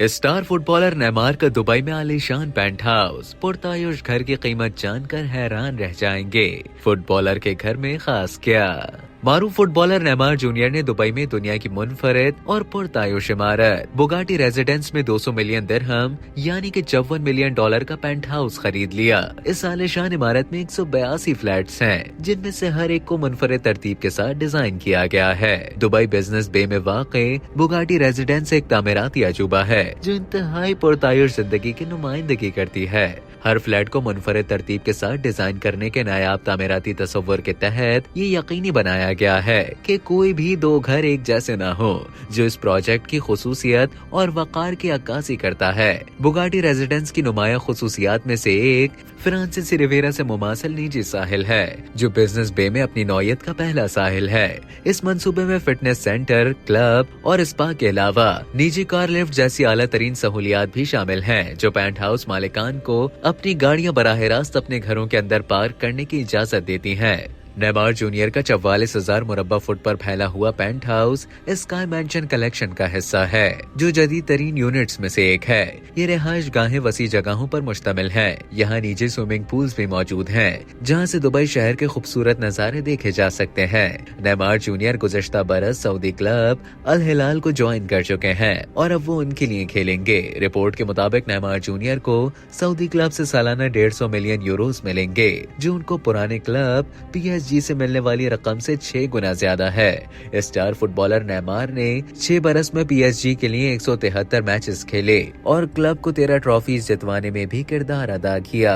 Star footballer Neymar का Dubai में आलीशान पेंट हाउस। पुरतायुश घर की कीमत जानकर हैरान रह जाएंगे। फुटबॉलर के घर में खास क्या? मारूफ फुटबॉलर नेमार जूनियर ने दुबई में दुनिया की मुनफरिद और पुरतायुश इमारत बुगाटी रेजिडेंस में 200 मिलियन दिरहम यानी कि $54 मिलियन का पेंट हाउस खरीद लिया। इस आलीशान इमारत में 182 फ्लैट्स हैं, जिनमें से हर एक को मुनफरिद तरतीब के साथ डिजाइन किया गया है। दुबई बिजनेस बे में वाक़े बुगाटी रेजिडेंस एक तामीराती अजूबा है जो इंतहाई पुरतायुश जिंदगी की नुमाइंदगी करती है। हर फ्लैट को मुनफरिद तरतीब के साथ डिजाइन करने के नायाब तामीराती तस्वर के तहत ये यकीनी बनाया गया है कि कोई भी दो घर एक जैसे ना हो, जो इस प्रोजेक्ट की खुसूसियत और वकार की अक्कासी करता है। बुगाटी रेजिडेंस की नुमाया खुसूसियात में से एक फ्रांसीसी रिवेरा से मुमासिल निजी साहिल है, जो बिजनेस बे में अपनी नौयत का पहला साहिल है। इस मंसूबे में फिटनेस सेंटर, क्लब और स्पा के अलावा निजी कार लिफ्ट जैसी आला तरीन सहूलियात भी शामिल हैं, जो पेंट हाउस मालिकान को अपनी गाड़ियां बराह रास्त अपने घरों के अंदर पार्क करने की इजाजत देती हैं। नेमार जूनियर का 44,000 मुरब्बा फुट पर फैला हुआ penthouse sky mansion collection का हिस्सा है, जो जदीद तरीन यूनिट्स में से एक है। ये रिहाइश गाहें वसी जगहों पर मुश्तमिल है। यहाँ निजी स्विमिंग पूल्स भी मौजूद हैं, जहाँ से दुबई शहर के खूबसूरत नजारे देखे जा सकते हैं। नेमार जूनियर गुज़श्ता बरस सऊदी क्लब अल हिलाल को ज्वाइन कर चुके हैं और अब वो उनके लिए खेलेंगे। रिपोर्ट के मुताबिक नेमार जूनियर को सऊदी क्लब से सालाना 150 मिलियन यूरोस मिलेंगे, जो उनको पुराने क्लब PSG से मिलने वाली रकम से 6 गुना ज्यादा है। स्टार फुटबॉलर नेमार ने 6 बरस में PSG के लिए 173 मैचेस खेले और क्लब को 13 ट्रॉफीज जितवाने में भी किरदार अदा किया।